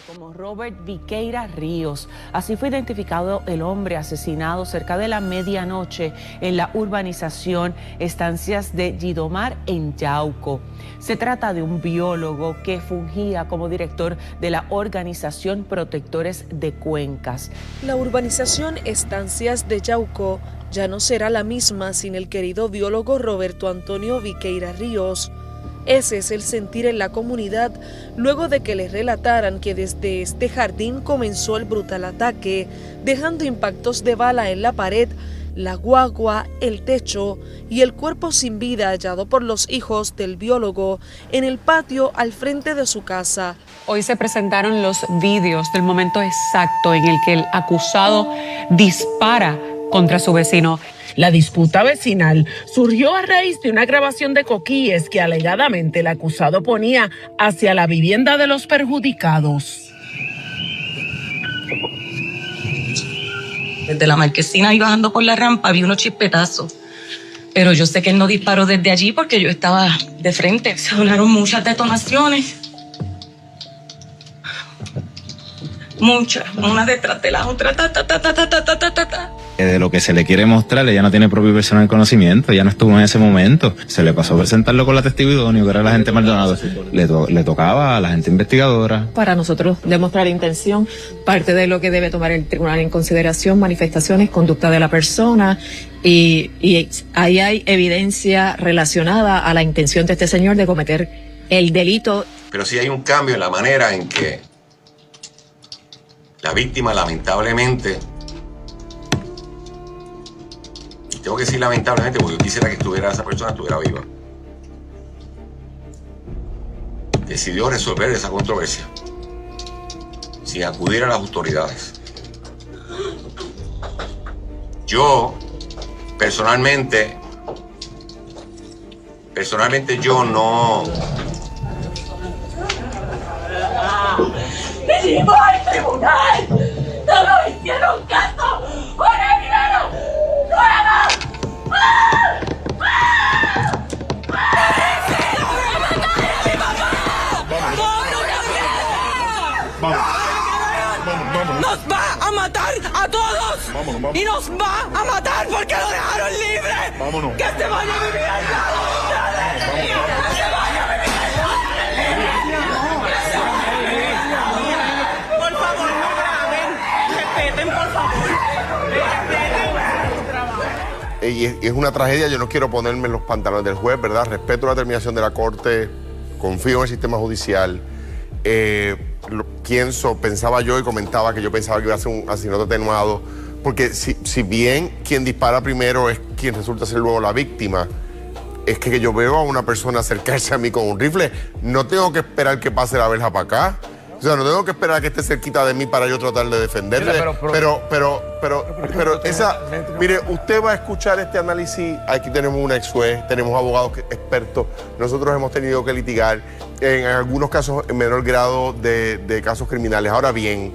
Como Robert Viqueira Ríos. Así fue identificado el hombre asesinado cerca de la medianoche en la urbanización Estancias de Yidomar en Yauco. Se trata de un biólogo que fungía como director de la organización Protectores de Cuencas. La urbanización Estancias de Yauco ya no será la misma sin el querido biólogo Roberto Antonio Viqueira Ríos. Ese es el sentir en la comunidad luego de que les relataran que desde este jardín comenzó el brutal ataque, dejando impactos de bala en la pared, la guagua, el techo y el cuerpo sin vida hallado por los hijos del biólogo en el patio al frente de su casa. Hoy se presentaron los vídeos del momento exacto en el que el acusado dispara contra su vecino. La disputa vecinal surgió a raíz de una grabación de coquíes que alegadamente el acusado ponía hacia la vivienda de los perjudicados. Desde la marquesina y bajando por la rampa vi unos chispetazos. Pero yo sé que él no disparó desde allí porque yo estaba de frente. Se sonaron muchas detonaciones. Muchas, una detrás de la otra. De lo que se le quiere mostrar, ella no tiene propio personal conocimiento, ella no estuvo en ese momento. Se le pasó a presentarlo con la testigo idóneo, que era la gente Maldonado. Le tocaba a la gente investigadora. Para nosotros demostrar intención, parte de lo que debe tomar el tribunal en consideración, manifestaciones, conducta de la persona, y ahí hay evidencia relacionada a la intención de este señor de cometer el delito. Pero sí hay un cambio en la manera en que la víctima, lamentablemente, y tengo que decir lamentablemente porque yo quisiera que esa persona estuviera viva, decidió resolver esa controversia sin acudir a las autoridades. Yo, personalmente yo no... ¡Venimos al tribunal! ¡No nos hicieron caso! ¡Ahora dinero! ¡Nueva! ¡Nos va a matar a todos! Vámonos. ¡Y nos va a matar porque lo dejaron libre! Vámonos. ¡Que se vaya a vivir al lado de ustedes! ¡Que se vaya a vivir al lado de Por favor, no graben. Respeten, por favor. Y es una tragedia, yo no quiero ponerme en los pantalones del juez, ¿verdad? Respeto la determinación de la Corte, confío en el sistema judicial. Pensaba yo y comentaba que yo pensaba que iba a ser un asesinato atenuado, porque si bien quien dispara primero es quien resulta ser luego la víctima, es que yo veo a una persona acercarse a mí con un rifle, no tengo que esperar que pase la verja para acá. O sea, no tengo que esperar a que esté cerquita de mí para yo tratar de defenderle. Mire, usted va a escuchar este análisis. Aquí tenemos un ex juez, tenemos abogados expertos. Nosotros hemos tenido que litigar en algunos casos en menor grado de casos criminales. Ahora bien,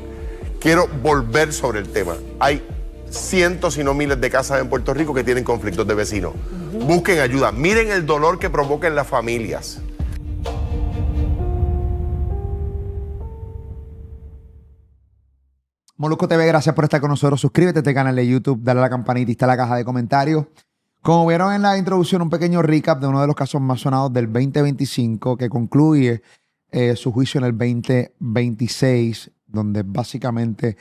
quiero volver sobre el tema. Hay cientos, si no miles de casas en Puerto Rico que tienen conflictos de vecinos. Busquen ayuda. Miren el dolor que provocan las familias. Molusco TV, gracias por estar con nosotros. Suscríbete a este canal de YouTube, dale a la campanita y está la caja de comentarios. Como vieron en la introducción, un pequeño recap de uno de los casos más sonados del 2025 que concluye su juicio en el 2026, donde básicamente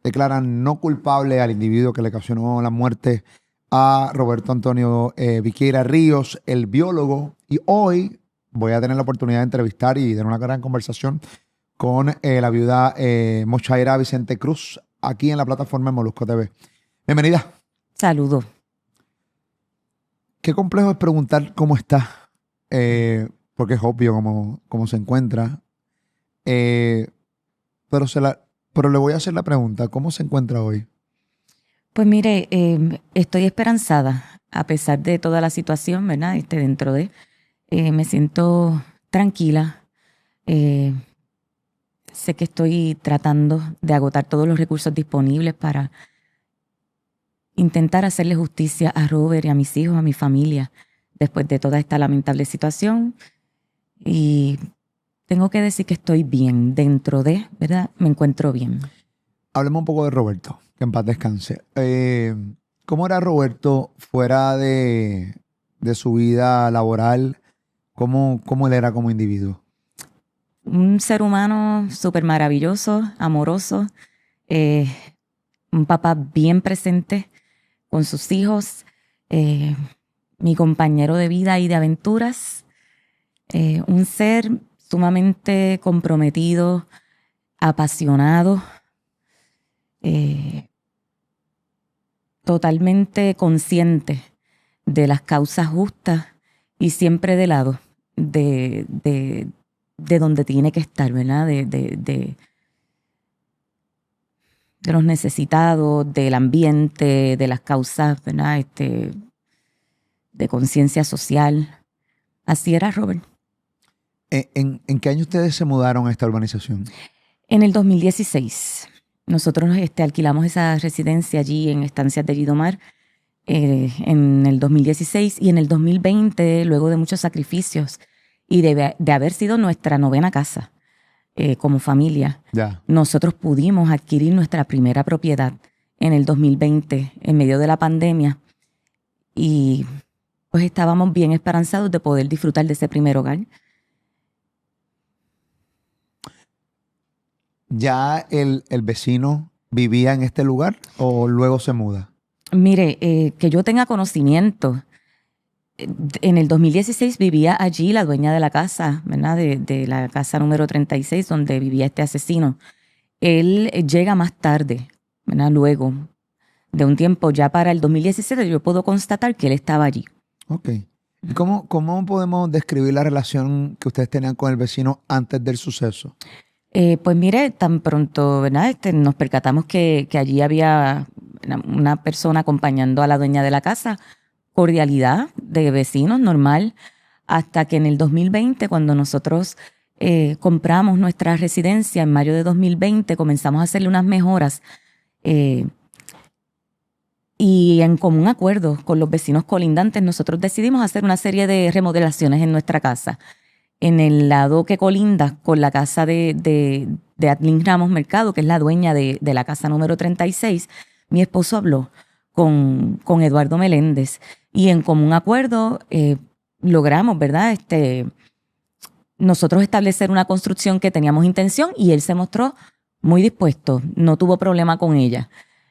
declaran no culpable al individuo que le ocasionó la muerte a Roberto Antonio Viqueira Ríos, el biólogo. Y hoy voy a tener la oportunidad de entrevistar y tener una gran conversación con la viuda Mochaira Vicente Cruz, aquí en la plataforma de Molusco TV. Bienvenida. Saludos. Qué complejo es preguntar cómo está, porque es obvio cómo se encuentra. Pero le voy a hacer la pregunta, ¿cómo se encuentra hoy? Pues mire, estoy esperanzada, a pesar de toda la situación, ¿verdad? Dentro de, me siento tranquila. Sé que estoy tratando de agotar todos los recursos disponibles para intentar hacerle justicia a Robert y a mis hijos, a mi familia, después de toda esta lamentable situación. Y tengo que decir que estoy bien dentro de, ¿verdad? Me encuentro bien. Hablemos un poco de Roberto, que en paz descanse. ¿Cómo era Roberto fuera de su vida laboral? ¿Cómo él era como individuo? Un ser humano súper maravilloso, amoroso, un papá bien presente con sus hijos, mi compañero de vida y de aventuras, un ser sumamente comprometido, apasionado, totalmente consciente de las causas justas y siempre de lado de donde tiene que estar, ¿verdad? De los necesitados, del ambiente, de las causas, ¿verdad? De conciencia social. Así era Robert. ¿En qué año ustedes se mudaron a esta urbanización? En el 2016. Nosotros alquilamos esa residencia allí en Estancias de Yidomar en el 2016 y en el 2020, luego de muchos sacrificios y de haber sido nuestra 9ª casa como familia, nosotros pudimos adquirir nuestra primera propiedad en el 2020 en medio de la pandemia y pues estábamos bien esperanzados de poder disfrutar de ese primer hogar. ¿Ya el vecino vivía en este lugar o luego se muda? Mire, que yo tenga conocimiento, en el 2016 vivía allí la dueña de la casa, ¿verdad? De la casa número 36 donde vivía este asesino. Él llega más tarde, ¿verdad? Luego de un tiempo, ya para el 2017 yo puedo constatar que él estaba allí. Ok. ¿Y cómo podemos describir la relación que ustedes tenían con el vecino antes del suceso? Pues mire, tan pronto, ¿verdad? Nos percatamos que allí había una persona acompañando a la dueña de la casa, cordialidad de vecinos, normal, hasta que en el 2020, cuando nosotros compramos nuestra residencia, en mayo de 2020, comenzamos a hacerle unas mejoras y en común acuerdo con los vecinos colindantes, nosotros decidimos hacer una serie de remodelaciones en nuestra casa. En el lado que colinda con la casa de Atlin Ramos Mercado, que es la dueña de la casa número 36, mi esposo habló con Eduardo Meléndez y en común acuerdo logramos, ¿verdad? Nosotros establecer una construcción que teníamos intención y él se mostró muy dispuesto, no tuvo problema con ella.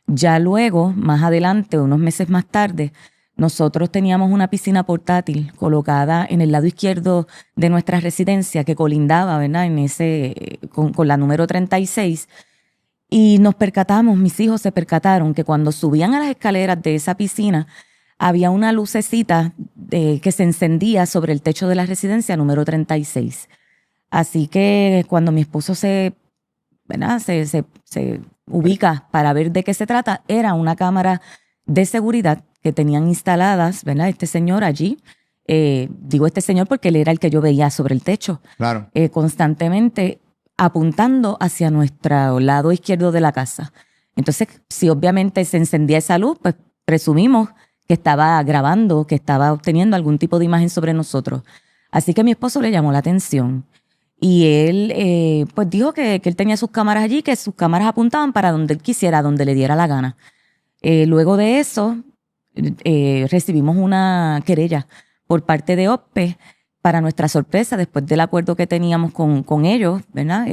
Ya luego, más adelante, unos meses más tarde, nosotros teníamos una piscina portátil colocada en el lado izquierdo de nuestra residencia que colindaba, ¿verdad? Con la número 36. Y nos percatamos, mis hijos se percataron que cuando subían a las escaleras de esa piscina había una lucecita que se encendía sobre el techo de la residencia número 36. Así que cuando mi esposo se ubica para ver de qué se trata, era una cámara de seguridad que tenían instaladas, ¿verdad? Este señor allí, digo este señor porque él era el que yo veía sobre el techo, claro, constantemente apuntando hacia nuestro lado izquierdo de la casa. Entonces, si obviamente se encendía esa luz, pues presumimos que estaba grabando, que estaba obteniendo algún tipo de imagen sobre nosotros. Así que a mi esposo le llamó la atención y él pues dijo que él tenía sus cámaras allí, que sus cámaras apuntaban para donde él quisiera, donde le diera la gana. Luego de eso, recibimos una querella por parte de OPPE. Para nuestra sorpresa, después del acuerdo que teníamos con ellos, ¿verdad?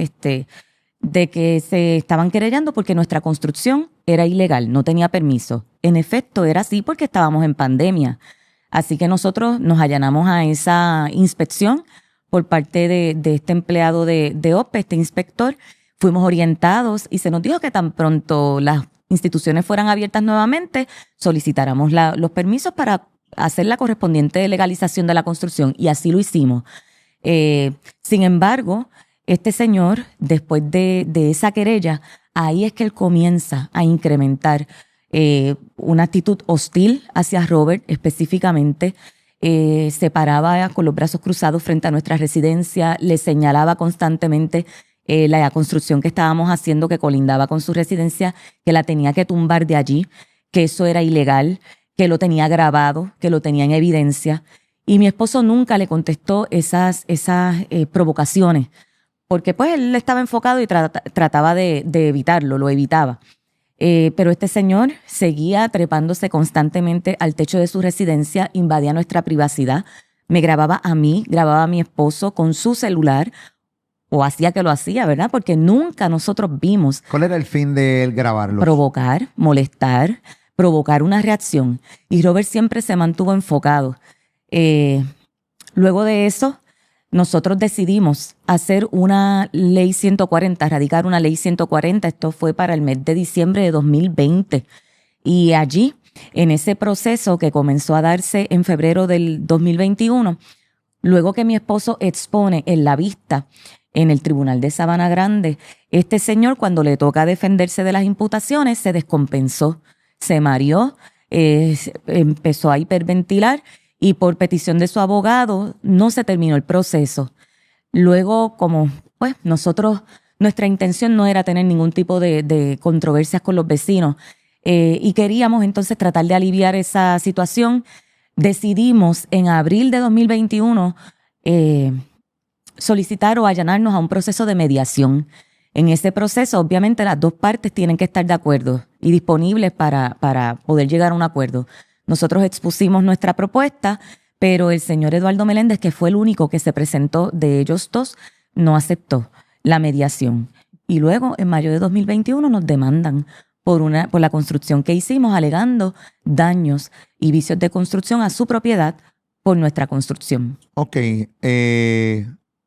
De que se estaban querellando porque nuestra construcción era ilegal, no tenía permiso. En efecto, era así porque estábamos en pandemia. Así que nosotros nos allanamos a esa inspección por parte de este empleado de OPPE, este inspector. Fuimos orientados y se nos dijo que tan pronto las instituciones fueran abiertas nuevamente, solicitáramos los permisos para hacer la correspondiente legalización de la construcción, y así lo hicimos. Sin embargo, este señor, después de esa querella, ahí es que él comienza a incrementar una actitud hostil hacia Robert específicamente. Se paraba con los brazos cruzados frente a nuestra residencia, le señalaba constantemente la construcción que estábamos haciendo que colindaba con su residencia, que la tenía que tumbar de allí, que eso era ilegal, que lo tenía grabado, que lo tenía en evidencia. Y mi esposo nunca le contestó esas provocaciones, porque pues él estaba enfocado y trataba de evitarlo, lo evitaba. Pero este señor seguía trepándose constantemente al techo de su residencia, invadía nuestra privacidad, me grababa a mí, grababa a mi esposo con su celular, o hacía que lo hacía, ¿verdad? Porque nunca nosotros vimos. ¿Cuál era el fin de él grabarlo? Provocar, molestar, provocar una reacción. Y Robert siempre se mantuvo enfocado. Luego de eso, nosotros decidimos hacer una ley 140, radicar una ley 140. Esto fue para el mes de diciembre de 2020. Y allí, en ese proceso que comenzó a darse en febrero del 2021, luego que mi esposo expone en la vista en el Tribunal de Sabana Grande, este señor, cuando le toca defenderse de las imputaciones, se descompensó, se mareó, empezó a hiperventilar y por petición de su abogado no se terminó el proceso. Luego, como pues nuestra intención no era tener ningún tipo de controversias con los vecinos y queríamos entonces tratar de aliviar esa situación, decidimos en abril de 2021 solicitar o allanarnos a un proceso de mediación. En ese proceso, obviamente, las dos partes tienen que estar de acuerdo y disponibles para poder llegar a un acuerdo. Nosotros expusimos nuestra propuesta, pero el señor Eduardo Meléndez, que fue el único que se presentó de ellos dos, no aceptó la mediación. Y luego, en mayo de 2021, nos demandan por la construcción que hicimos, alegando daños y vicios de construcción a su propiedad por nuestra construcción. Ok,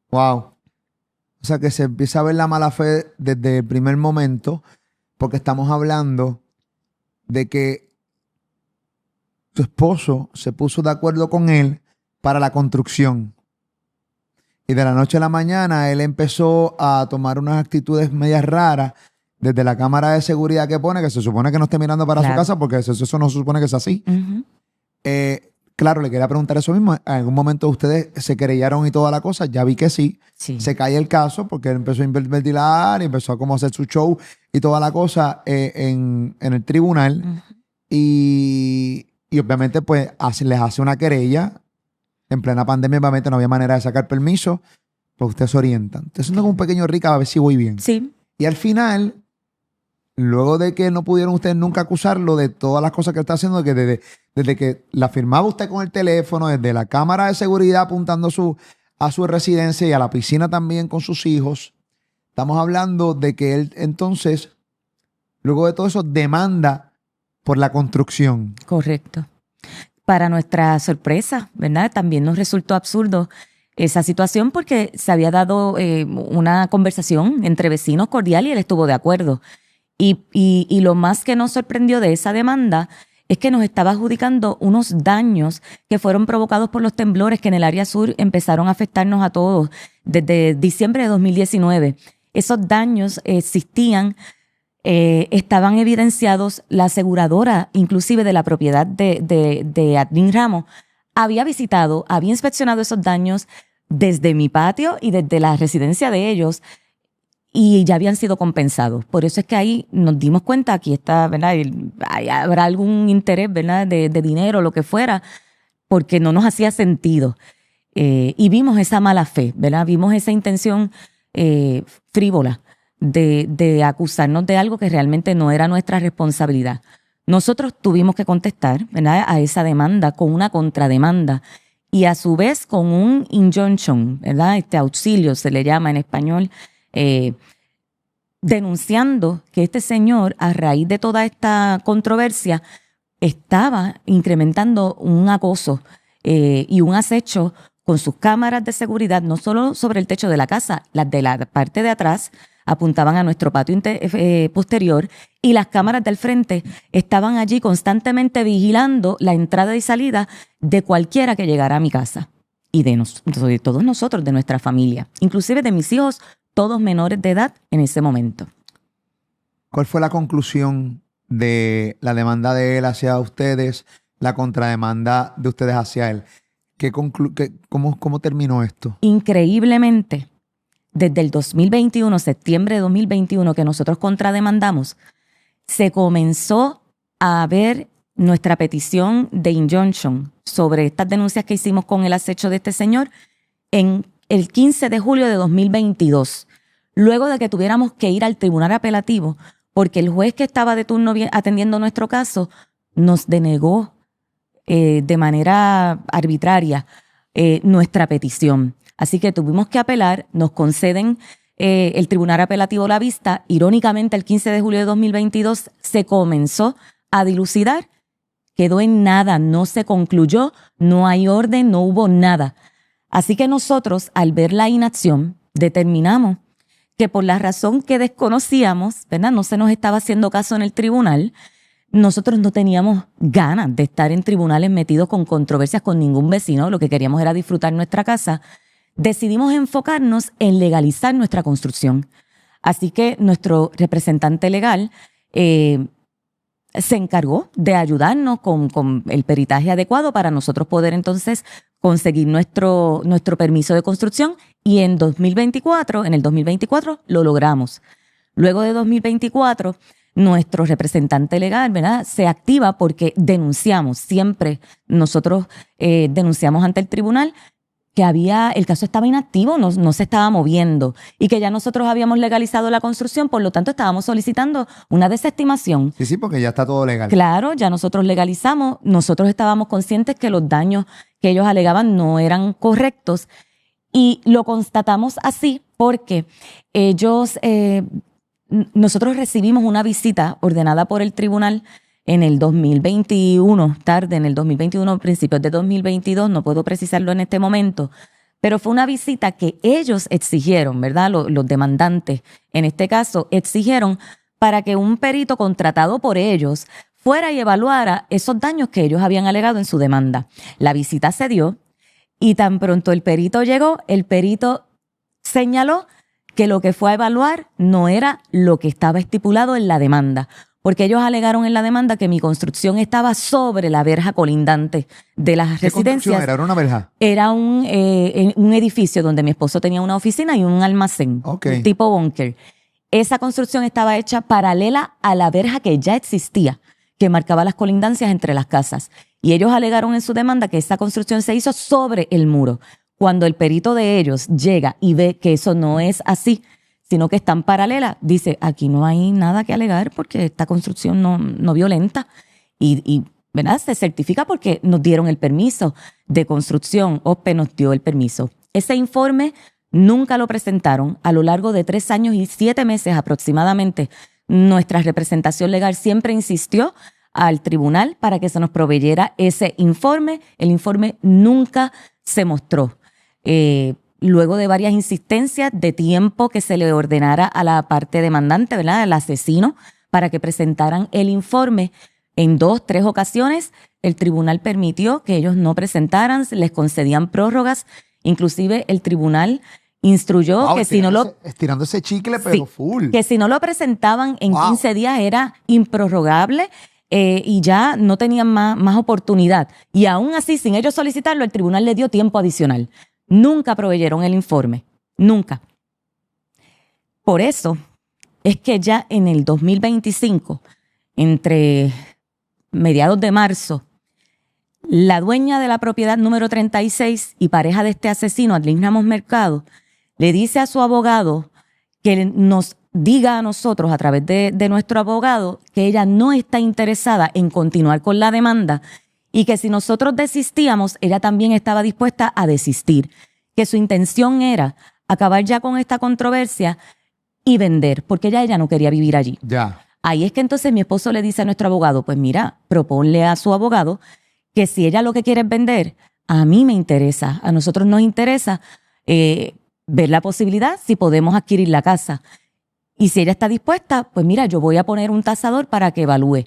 wow. O sea que se empieza a ver la mala fe desde el primer momento, porque estamos hablando de que tu esposo se puso de acuerdo con él para la construcción. Y de la noche a la mañana él empezó a tomar unas actitudes medias raras desde la cámara de seguridad que pone, que se supone que no esté mirando para su casa, porque eso no se supone que es así. Uh-huh. Claro, le quería preguntar eso mismo. ¿En algún momento ustedes se querellaron y toda la cosa? Ya vi que sí. Se cae el caso porque él empezó a hiperventilar y empezó a como hacer su show y toda la cosa en el tribunal. Uh-huh. Y obviamente pues les hace una querella. En plena pandemia obviamente no había manera de sacar permiso. Pues ustedes se orientan. Estoy haciendo como un pequeño recap a ver si voy bien. Sí. Y al final, luego de que no pudieron ustedes nunca acusarlo de todas las cosas que él está haciendo, que desde que la firmaba usted con el teléfono, desde la cámara de seguridad apuntando a su residencia y a la piscina también con sus hijos, estamos hablando de que él entonces, luego de todo eso, demanda por la construcción. Correcto. Para nuestra sorpresa, ¿verdad? También nos resultó absurdo esa situación porque se había dado una conversación entre vecinos cordial y él estuvo de acuerdo. Y lo más que nos sorprendió de esa demanda es que nos estaba adjudicando unos daños que fueron provocados por los temblores que en el área sur empezaron a afectarnos a todos desde diciembre de 2019. Esos daños existían, estaban evidenciados. La aseguradora, inclusive de la propiedad de Adlín Ramos, había visitado, había inspeccionado esos daños desde mi patio y desde la residencia de ellos, y ya habían sido compensados. Por eso es que ahí nos dimos cuenta, aquí está, ¿verdad? Habrá algún interés, ¿verdad? De dinero, lo que fuera, porque no nos hacía sentido. Y vimos esa mala fe, ¿verdad? Vimos esa intención frívola de acusarnos de algo que realmente no era nuestra responsabilidad. Nosotros tuvimos que contestar, ¿verdad?, a esa demanda con una contrademanda y a su vez con un injunction, ¿verdad? Auxilio se le llama en español, denunciando que este señor, a raíz de toda esta controversia, estaba incrementando un acoso y un acecho con sus cámaras de seguridad, no solo sobre el techo de la casa, las de la parte de atrás apuntaban a nuestro patio posterior, y las cámaras del frente estaban allí constantemente vigilando la entrada y salida de cualquiera que llegara a mi casa y de todos nosotros, de nuestra familia, inclusive de mis hijos, todos menores de edad en ese momento. ¿Cuál fue la conclusión de la demanda de él hacia ustedes, la contrademanda de ustedes hacia él? ¿Cómo terminó esto? Increíblemente, desde el 2021, septiembre de 2021, que nosotros contrademandamos, se comenzó a ver nuestra petición de injunction sobre estas denuncias que hicimos con el acecho de este señor en el 15 de julio de 2022. luego de que tuviéramos que ir al tribunal apelativo, porque el juez que estaba de turno atendiendo nuestro caso nos denegó de manera arbitraria nuestra petición. Así que tuvimos que apelar, nos conceden el tribunal apelativo la vista. Irónicamente, el 15 de julio de 2022 se comenzó a dilucidar, quedó en nada, no se concluyó, no hay orden, no hubo nada. Así que nosotros, al ver la inacción, determinamos que por la razón que desconocíamos, ¿verdad? No se nos estaba haciendo caso en el tribunal. Nosotros no teníamos ganas de estar en tribunales metidos con controversias con ningún vecino. Lo que queríamos era disfrutar nuestra casa. Decidimos enfocarnos en legalizar nuestra construcción. Así que nuestro representante legal se encargó de ayudarnos con el peritaje adecuado para nosotros poder entonces conseguir nuestro permiso de construcción, y en el 2024 lo logramos. Luego de 2024, nuestro representante legal, ¿verdad?, se activa porque denunciamos, siempre nosotros denunciamos ante el tribunal que el caso estaba inactivo, no se estaba moviendo, y que ya nosotros habíamos legalizado la construcción, por lo tanto estábamos solicitando una desestimación. Sí, porque ya está todo legal. Claro, ya nosotros legalizamos, nosotros estábamos conscientes que los daños que ellos alegaban no eran correctos, y lo constatamos así porque nosotros recibimos una visita ordenada por el tribunal en el 2021, en el 2021, principios de 2022, no puedo precisarlo en este momento, pero fue una visita que ellos exigieron, ¿verdad? Los demandantes, en este caso, exigieron para que un perito contratado por ellos fuera y evaluara esos daños que ellos habían alegado en su demanda. La visita se dio y tan pronto el perito llegó, el perito señaló que lo que fue a evaluar no era lo que estaba estipulado en la demanda, porque ellos alegaron en la demanda que mi construcción estaba sobre la verja colindante de las residencias. ¿Qué construcción era? ¿Era una verja? Era un edificio donde mi esposo tenía una oficina y un almacén, un tipo búnker. Esa construcción estaba hecha paralela a la verja que ya existía, que marcaba las colindancias entre las casas. Y ellos alegaron en su demanda que esa construcción se hizo sobre el muro. Cuando el perito de ellos llega y ve que eso no es así, sino que están paralelas, dice, aquí no hay nada que alegar porque esta construcción no violenta. Y ¿verdad?, se certifica porque nos dieron el permiso de construcción, OSPE nos dio el permiso. Ese informe nunca lo presentaron. A lo largo de 3 años y 7 meses aproximadamente, nuestra representación legal siempre insistió al tribunal para que se nos proveyera ese informe. El informe nunca se mostró. Luego de varias insistencias de tiempo que se le ordenara a la parte demandante, ¿verdad?, al asesino, para que presentaran el informe, en 2, 3 ocasiones el tribunal permitió que ellos no presentaran, les concedían prórrogas. Inclusive el tribunal instruyó que si no lo... Estirando ese chicle, pero full. Que si no lo presentaban en 15 días era improrrogable y ya no tenían más oportunidad. Y aún así, sin ellos solicitarlo, el tribunal le dio tiempo adicional. Nunca proveyeron el informe, nunca. Por eso es que ya en el 2025, entre mediados de marzo, la dueña de la propiedad número 36 y pareja de este asesino, Adlín Ramos Mercado, le dice a su abogado que nos diga a nosotros, a través de nuestro abogado, que ella no está interesada en continuar con la demanda y que si nosotros desistíamos, ella también estaba dispuesta a desistir, que su intención era acabar ya con esta controversia y vender, porque ya ella no quería vivir allí. Ya. Ahí es que entonces mi esposo le dice a nuestro abogado, pues mira, proponle a su abogado que si ella lo que quiere es vender, a mí me interesa, a nosotros nos interesa ver la posibilidad si podemos adquirir la casa. Y si ella está dispuesta, pues mira, yo voy a poner un tasador para que evalúe.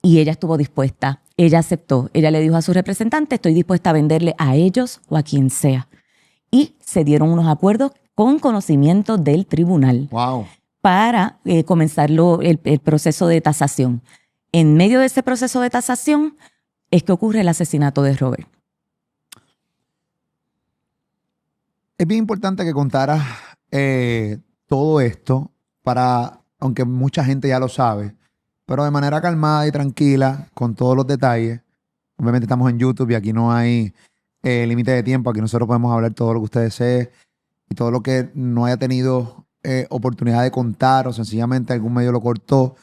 Y ella estuvo dispuesta, ella aceptó, ella le dijo a su representante, estoy dispuesta a venderle a ellos o a quien sea. Y se dieron unos acuerdos con conocimiento del tribunal para comenzar el proceso de tasación. En medio de ese proceso de tasación es que ocurre el asesinato de Robert. Es bien importante que contaras todo esto para, aunque mucha gente ya lo sabe, pero de manera calmada y tranquila, con todos los detalles. Obviamente estamos en YouTube y aquí no hay límite de tiempo. Aquí nosotros podemos hablar todo lo que usted desee y todo lo que no haya tenido oportunidad de contar o sencillamente algún medio lo cortó,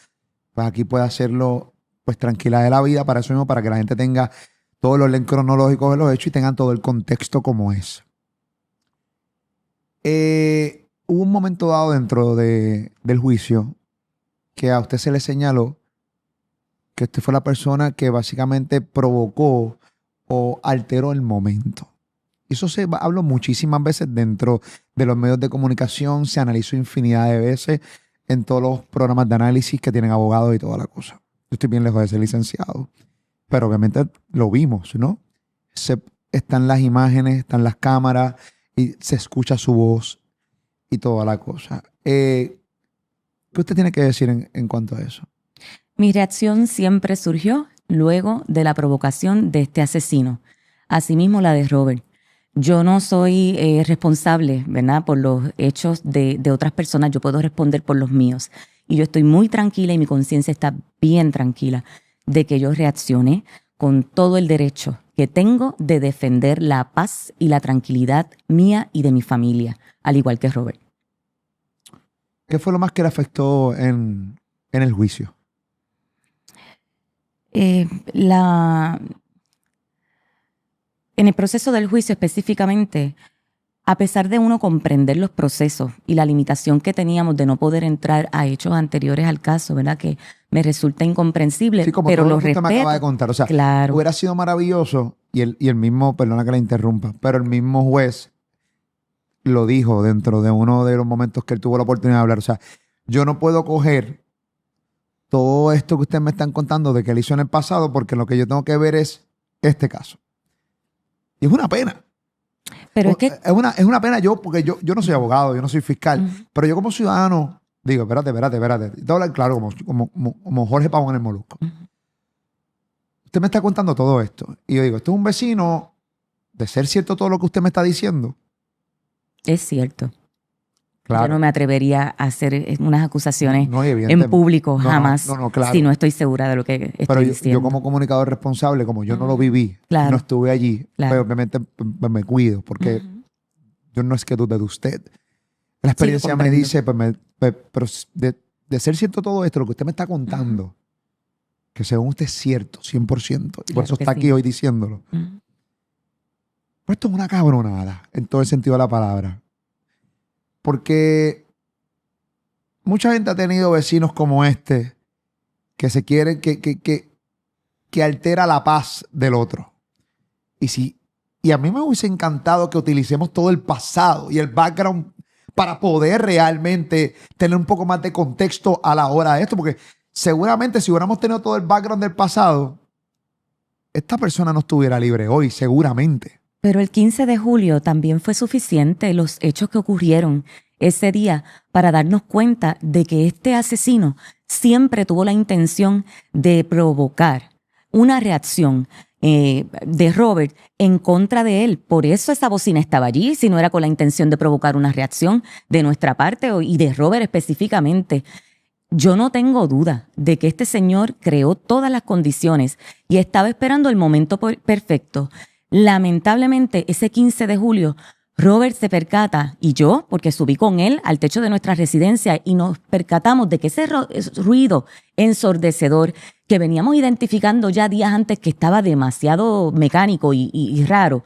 pues aquí puede hacerlo pues tranquila de la vida, para eso mismo, para que la gente tenga todo el orden cronológico de los hechos y tengan todo el contexto como es. Hubo un momento dado dentro del juicio que a usted se le señaló que usted fue la persona que básicamente provocó o alteró el momento. Eso se habló muchísimas veces dentro de los medios de comunicación, se analizó infinidad de veces en todos los programas de análisis que tienen abogados y toda la cosa. Yo estoy bien lejos de ser licenciado, pero obviamente lo vimos, ¿no? Están las imágenes, están las cámaras y se escucha su voz y toda la cosa. ¿Qué usted tiene que decir en cuanto a eso? Mi reacción siempre surgió luego de la provocación de este asesino. Asimismo la de Robert. Yo no soy responsable, ¿verdad?, por los hechos de otras personas. Yo puedo responder por los míos. Y yo estoy muy tranquila y mi conciencia está bien tranquila de que yo reaccioné con todo el derecho que tengo de defender la paz y la tranquilidad mía y de mi familia, al igual que Robert. ¿Qué fue lo más que le afectó en el juicio? En el proceso del juicio específicamente, a pesar de uno comprender los procesos y la limitación que teníamos de no poder entrar a hechos anteriores al caso, ¿verdad?, que me resulta incomprensible, sí, como pero todo lo lo que usted respeto. me acaba de contar. O sea, claro. Hubiera sido maravilloso y el mismo, perdona que la interrumpa, pero el mismo juez lo dijo dentro de uno de los momentos que él tuvo la oportunidad de hablar. O sea, yo no puedo coger todo esto que ustedes me están contando de que él hizo en el pasado, porque lo que yo tengo que ver es este caso. Y es una pena. Pero es que... Es una pena porque yo no soy abogado, yo no soy fiscal, pero yo como ciudadano digo, espérate. Y te voy a hablar claro como Jorge Pavón en el Molusco. Usted me está contando todo esto. Y yo digo, esto es un vecino, de ser cierto todo lo que usted me está diciendo. Es cierto. Claro. Yo no me atrevería a hacer unas acusaciones No, en público, jamás, claro. si no estoy segura de lo que estoy diciendo. Yo como comunicador responsable, como yo no lo viví, no estuve allí, pues obviamente me cuido, porque yo no es que dude de usted. La experiencia me dice, pero de ser cierto todo esto, lo que usted me está contando, que según usted es cierto, 100%, y por eso está aquí hoy diciéndolo. Pues esto es una cabronada, en todo el sentido de la palabra. Porque mucha gente ha tenido vecinos como este que se quieren, que altera la paz del otro. Y a mí me hubiese encantado que utilicemos todo el pasado y el background para poder realmente tener un poco más de contexto a la hora de esto. Porque seguramente si hubiéramos tenido todo el background del pasado, esta persona no estuviera libre hoy, seguramente. Pero el 15 de julio también fue suficiente los hechos que ocurrieron ese día para darnos cuenta de que este asesino siempre tuvo la intención de provocar una reacción de Robert en contra de él. Por eso esa bocina estaba allí, si no era con la intención de provocar una reacción de nuestra parte y de Robert específicamente. Yo no tengo duda de que este señor creó todas las condiciones y estaba esperando el momento perfecto. Lamentablemente, ese 15 de julio, Robert se percata, y yo, porque subí con él al techo de nuestra residencia y nos percatamos de que ese ruido ensordecedor que veníamos identificando ya días antes, que estaba demasiado mecánico y raro,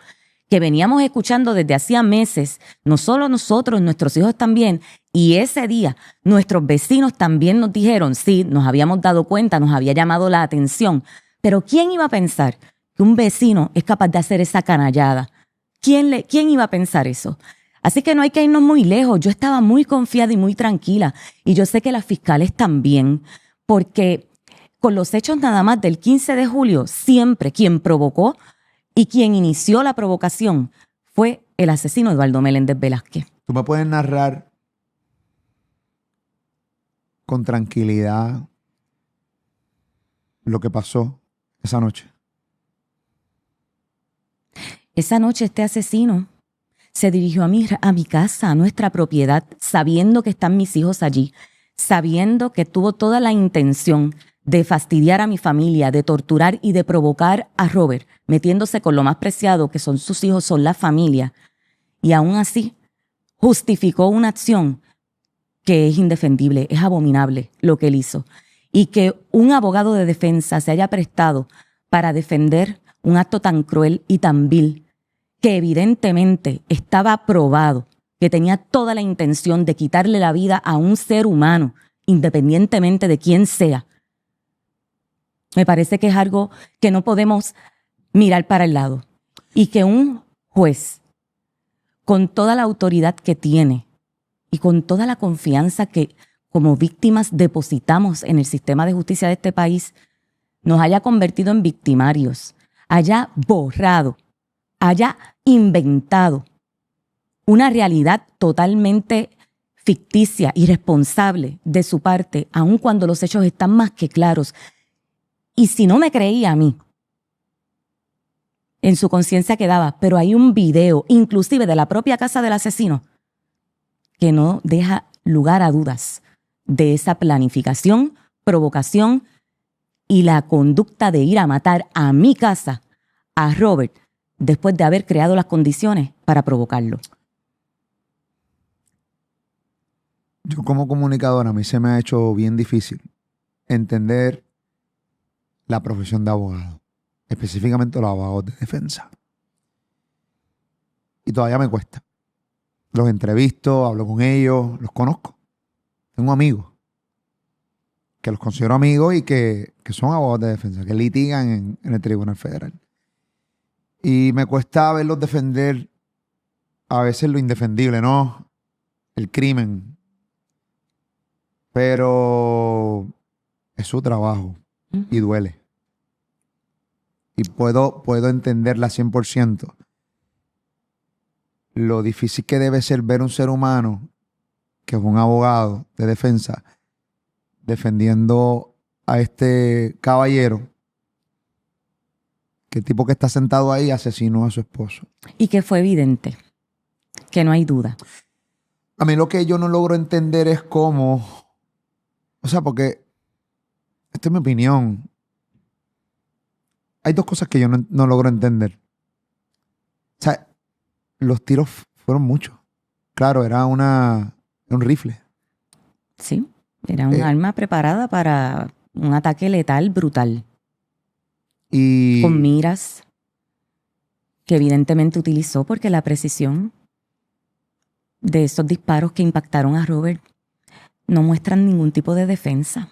que veníamos escuchando desde hacía meses, no solo nosotros, nuestros hijos también, y ese día nuestros vecinos también nos dijeron, sí, nos habíamos dado cuenta, nos había llamado la atención, pero ¿quién iba a pensar que un vecino es capaz de hacer esa canallada? ¿Quién iba a pensar eso? Así que no hay que irnos muy lejos. Yo estaba muy confiada y muy tranquila. Y yo sé que las fiscales también, porque con los hechos nada más del 15 de julio, siempre quien provocó y quien inició la provocación fue el asesino Eduardo Meléndez Velázquez. ¿Tú me puedes narrar con tranquilidad lo que pasó esa noche? Esa noche este asesino se dirigió a mi casa, a nuestra propiedad, sabiendo que están mis hijos allí, sabiendo que tuvo toda la intención de fastidiar a mi familia, de torturar y de provocar a Robert, metiéndose con lo más preciado que son sus hijos, son la familia. Y aún así justificó una acción que es indefendible, es abominable lo que él hizo. Y que un abogado de defensa se haya prestado para defender un acto tan cruel y tan vil, que evidentemente estaba probado, que tenía toda la intención de quitarle la vida a un ser humano, independientemente de quién sea. Me parece que es algo que no podemos mirar para el lado. Y que un juez, con toda la autoridad que tiene y con toda la confianza que como víctimas depositamos en el sistema de justicia de este país, nos haya convertido en victimarios, haya borrado, haya inventado una realidad totalmente ficticia, irresponsable de su parte, aun cuando los hechos están más que claros. Y si no me creía a mí, en su conciencia quedaba, pero hay un video, inclusive de la propia casa del asesino, que no deja lugar a dudas de esa planificación, provocación y la conducta de ir a matar a mi casa, a Robert, después de haber creado las condiciones para provocarlo. Yo como comunicador, a mí se me ha hecho bien difícil entender la profesión de abogado, específicamente los abogados de defensa. Y todavía me cuesta. Los entrevisto, hablo con ellos, los conozco. Tengo amigos que los considero amigos y que son abogados de defensa, que litigan en el Tribunal Federal. Y me cuesta verlos defender a veces lo indefendible, ¿no? El crimen. Pero es su trabajo y duele. Y puedo entenderla 100%. Lo difícil que debe ser ver un ser humano que es un abogado de defensa defendiendo a este caballero, que el tipo que está sentado ahí asesinó a su esposo. Y que fue evidente, que no hay duda. A mí lo que yo no logro entender es cómo, o sea, porque, esta es mi opinión, hay dos cosas que yo no logro entender. O sea, los tiros fueron muchos. Claro, era un rifle. Sí, era un arma preparada para un ataque letal brutal. Y con miras que evidentemente utilizó, porque la precisión de esos disparos que impactaron a Robert no muestran ningún tipo de defensa.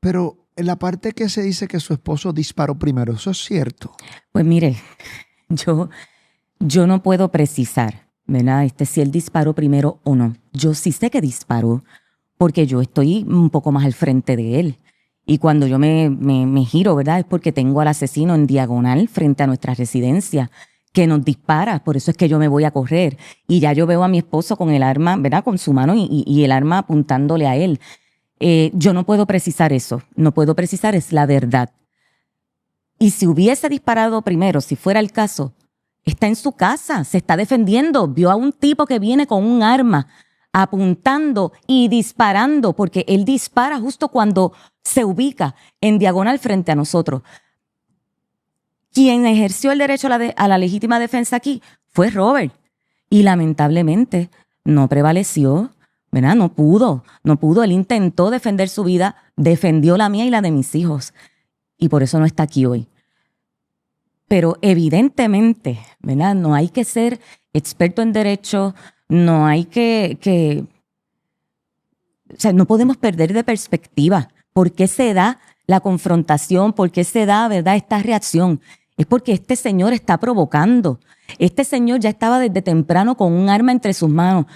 Pero en la parte que se dice que su esposo disparó primero, ¿eso es cierto? Pues mire, yo no puedo precisar, ¿verdad? Si él disparó primero o no. Yo sí sé que disparó, porque yo estoy un poco más al frente de él. Y cuando yo me giro, ¿verdad? Es porque tengo al asesino en diagonal frente a nuestra residencia, que nos dispara. Por eso es que yo me voy a correr. Y ya yo veo a mi esposo con el arma, ¿verdad? Con su mano y el arma apuntándole a él. Yo no puedo precisar eso. No puedo precisar, es la verdad. Y si hubiese disparado primero, si fuera el caso, está en su casa, se está defendiendo. Vio a un tipo que viene con un arma apuntando y disparando, porque él dispara justo cuando se ubica en diagonal frente a nosotros. Quien ejerció el derecho a la legítima defensa aquí fue Robert. Y lamentablemente no prevaleció, ¿verdad? No pudo. Él intentó defender su vida, defendió la mía y la de mis hijos. Y por eso no está aquí hoy. Pero evidentemente, ¿verdad? No hay que ser experto en derecho, no hay que o sea, no podemos perder de perspectiva por qué se da la confrontación, por qué se da, ¿verdad?, esta reacción. Es porque este señor está provocando. Este señor ya estaba desde temprano con un arma entre sus manos.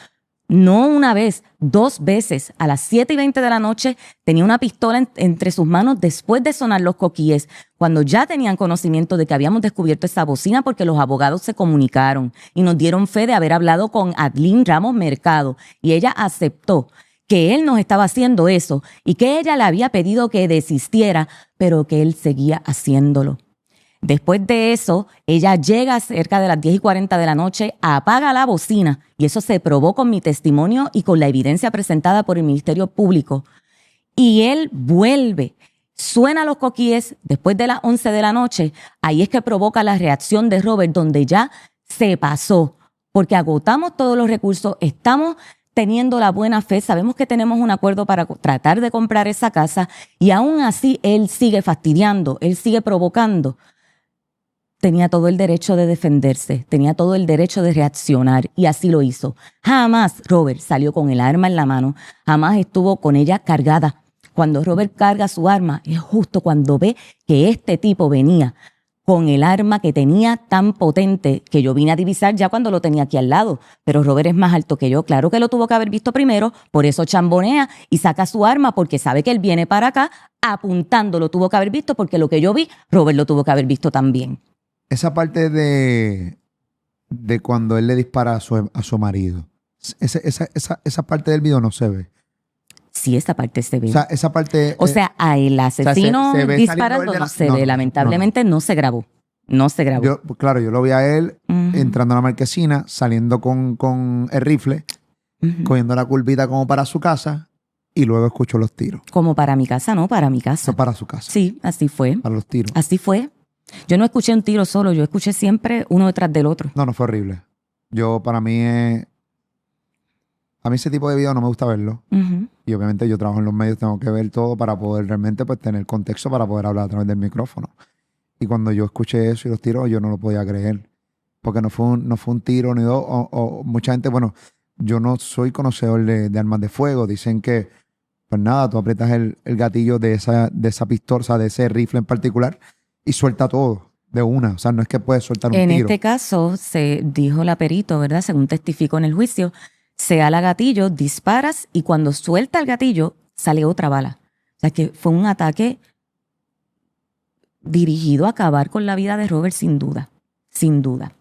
No una vez, 2 veces. A las 7:20 de la noche tenía una pistola entre sus manos después de sonar los coquíes, cuando ya tenían conocimiento de que habíamos descubierto esa bocina, porque los abogados se comunicaron y nos dieron fe de haber hablado con Adlín Ramos Mercado, y ella aceptó que él nos estaba haciendo eso y que ella le había pedido que desistiera, pero que él seguía haciéndolo. Después de eso, ella llega cerca de las 10:40 de la noche, apaga la bocina, y eso se probó con mi testimonio y con la evidencia presentada por el Ministerio Público. Y él vuelve, suena los coquíes después de las 11 de la noche. Ahí es que provoca la reacción de Robert, donde ya se pasó porque agotamos todos los recursos, estamos teniendo la buena fe, sabemos que tenemos un acuerdo para tratar de comprar esa casa y aún así él sigue fastidiando, él sigue provocando. Tenía todo el derecho de defenderse, tenía todo el derecho de reaccionar y así lo hizo. Jamás Robert salió con el arma en la mano, jamás estuvo con ella cargada. Cuando Robert carga su arma es justo cuando ve que este tipo venía con el arma que tenía tan potente que yo vine a divisar ya cuando lo tenía aquí al lado. Pero Robert es más alto que yo. Claro que lo tuvo que haber visto primero, por eso chambonea y saca su arma porque sabe que él viene para acá apuntando. Lo tuvo que haber visto porque lo que yo vi, Robert lo tuvo que haber visto también. Esa parte de cuando él le dispara a su marido, esa parte del video no se ve. Sí, esa parte se ve. O sea, esa parte... O sea, a el asesino se ve disparando no se ve. Lamentablemente no se grabó. No se grabó. Claro, yo lo vi a él entrando a la marquesina, saliendo con el rifle, cogiendo la curvita como para su casa y luego escucho los tiros. Como para mi casa, no, para mi casa. Para su casa. Sí, así fue. Para los tiros. Así fue. Yo no escuché un tiro solo, yo escuché siempre uno detrás del otro. No fue horrible. Para mí a mí ese tipo de video no me gusta verlo. Y obviamente yo trabajo en los medios, tengo que ver todo para poder realmente pues, tener contexto para poder hablar a través del micrófono. Y cuando yo escuché eso y los tiros, yo no lo podía creer. Porque no fue un tiro ni dos. O mucha gente, bueno, yo no soy conocedor de armas de fuego. Dicen que, pues nada, tú aprietas el gatillo de esa pistola, o sea, de ese rifle en particular y suelta todo de una. O sea, no es que puedes soltar un tiro. En este caso, se dijo la perito, ¿verdad? Según testificó en el juicio, se ala gatillo, disparas y cuando suelta el gatillo sale otra bala. O sea que fue un ataque dirigido a acabar con la vida de Robert sin duda, sin duda.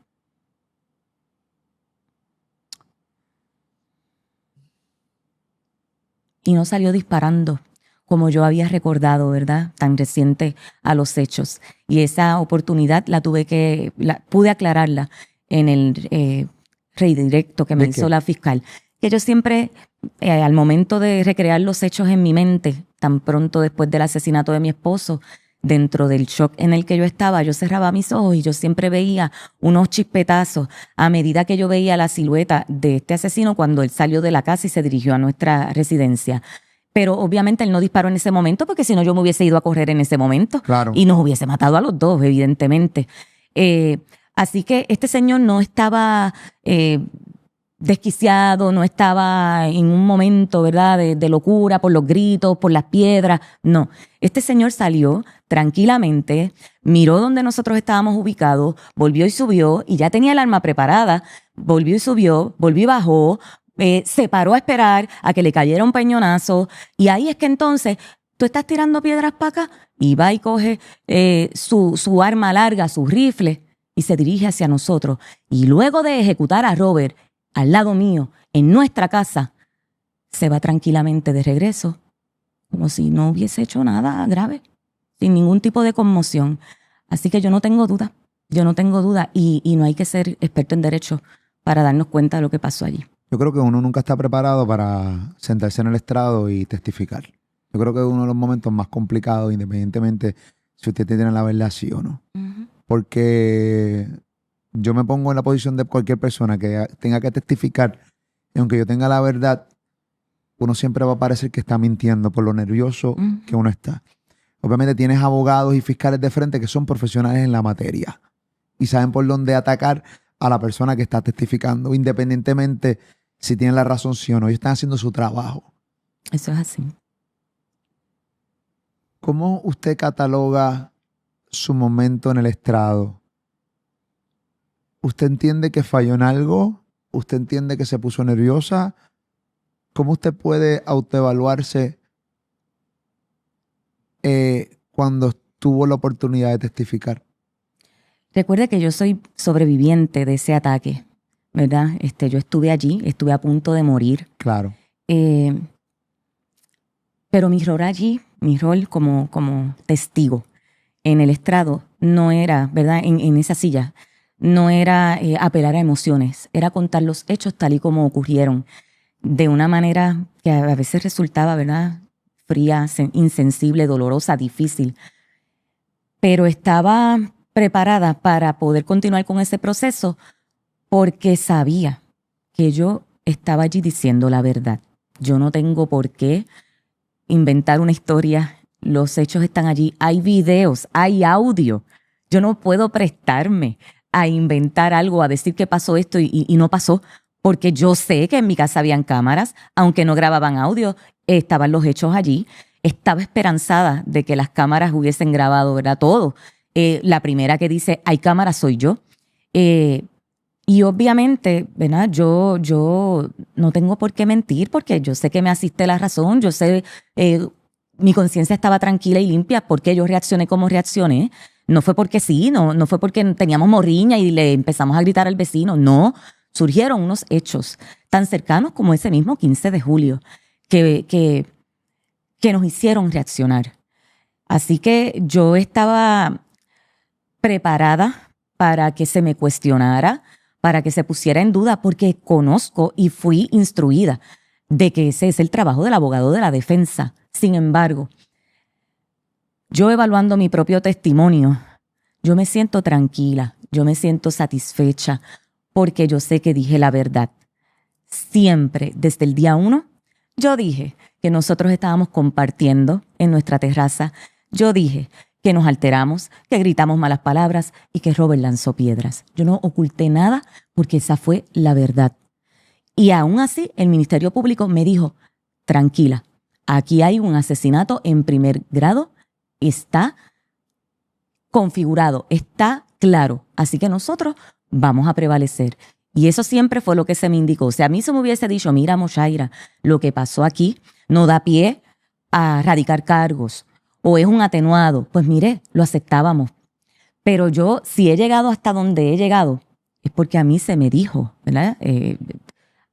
Y no salió disparando como yo había recordado, ¿verdad? Tan reciente a los hechos. Y esa oportunidad pude aclararla en el redirecto que me hizo la fiscal, que yo siempre, al momento de recrear los hechos en mi mente, tan pronto después del asesinato de mi esposo, dentro del shock en el que yo estaba, yo cerraba mis ojos y yo siempre veía unos chispetazos a medida que yo veía la silueta de este asesino cuando él salió de la casa y se dirigió a nuestra residencia. Pero obviamente él no disparó en ese momento porque si no yo me hubiese ido a correr en ese momento. Claro. Y nos hubiese matado a los dos, evidentemente. Así que este señor no estaba desquiciado, no estaba en un momento, ¿verdad?, de locura por los gritos, por las piedras. No, este señor salió tranquilamente, miró donde nosotros estábamos ubicados, volvió y subió y ya tenía el arma preparada, volvió y subió, volvió y bajó, se paró a esperar a que le cayera un peñonazo y ahí es que entonces tú estás tirando piedras para acá y va y coge su arma larga, su rifle y se dirige hacia nosotros. Y luego de ejecutar a Robert al lado mío, en nuestra casa, se va tranquilamente de regreso, como si no hubiese hecho nada grave, sin ningún tipo de conmoción. Así que yo no tengo duda, y no hay que ser experto en derecho para darnos cuenta de lo que pasó allí. Yo creo que uno nunca está preparado para sentarse en el estrado y testificar. Yo creo que es uno de los momentos más complicados, independientemente si usted tiene la verdad sí o no. Porque yo me pongo en la posición de cualquier persona que tenga que testificar y aunque yo tenga la verdad, uno siempre va a parecer que está mintiendo por lo nervioso que uno está. Obviamente tienes abogados y fiscales de frente que son profesionales en la materia y saben por dónde atacar a la persona que está testificando, independientemente si tienen la razón sí o no. Ellos están haciendo su trabajo. Eso es así. ¿Cómo usted cataloga su momento en el estrado? ¿Usted entiende que falló en algo? ¿Usted entiende que se puso nerviosa? ¿Cómo usted puede autoevaluarse cuando tuvo la oportunidad de testificar? Recuerde que yo soy sobreviviente de ese ataque, ¿verdad? Yo estuve allí, estuve a punto de morir. Claro. Pero mi rol allí, mi rol como testigo en el estrado no era, ¿verdad? En esa silla, no era apelar a emociones, era contar los hechos tal y como ocurrieron, de una manera que a veces resultaba, ¿verdad?, fría, insensible, dolorosa, difícil. Pero estaba preparada para poder continuar con ese proceso porque sabía que yo estaba allí diciendo la verdad. Yo no tengo por qué inventar una historia. Los hechos están allí. Hay videos, hay audio. Yo no puedo prestarme a inventar algo, a decir que pasó esto y no pasó, porque yo sé que en mi casa habían cámaras, aunque no grababan audio, estaban los hechos allí. Estaba esperanzada de que las cámaras hubiesen grabado, ¿verdad? Todo. La primera que dice, hay cámaras, soy yo. Y obviamente, ¿verdad? Yo no tengo por qué mentir porque yo sé que me asiste la razón, yo sé, mi conciencia estaba tranquila y limpia porque yo reaccioné como reaccioné. No fue porque sí, no fue porque teníamos morriña y le empezamos a gritar al vecino, no. Surgieron unos hechos tan cercanos como ese mismo 15 de julio que nos hicieron reaccionar. Así que yo estaba preparada para que se me cuestionara, para que se pusiera en duda, porque conozco y fui instruida de que ese es el trabajo del abogado de la defensa. Sin embargo, yo evaluando mi propio testimonio, yo me siento tranquila, yo me siento satisfecha, porque yo sé que dije la verdad. Siempre, desde el día 1, yo dije que nosotros estábamos compartiendo en nuestra terraza. Yo dije que nos alteramos, que gritamos malas palabras y que Robert lanzó piedras. Yo no oculté nada porque esa fue la verdad. Y aún así, el Ministerio Público me dijo, tranquila, aquí hay un asesinato en primer grado, está configurado, está claro. Así que nosotros vamos a prevalecer. Y eso siempre fue lo que se me indicó. Si a mí se me hubiese dicho, mira, Moshaira, lo que pasó aquí no da pie a radicar cargos o es un atenuado, pues mire, lo aceptábamos. Pero yo, si he llegado hasta donde he llegado, es porque a mí se me dijo, ¿verdad?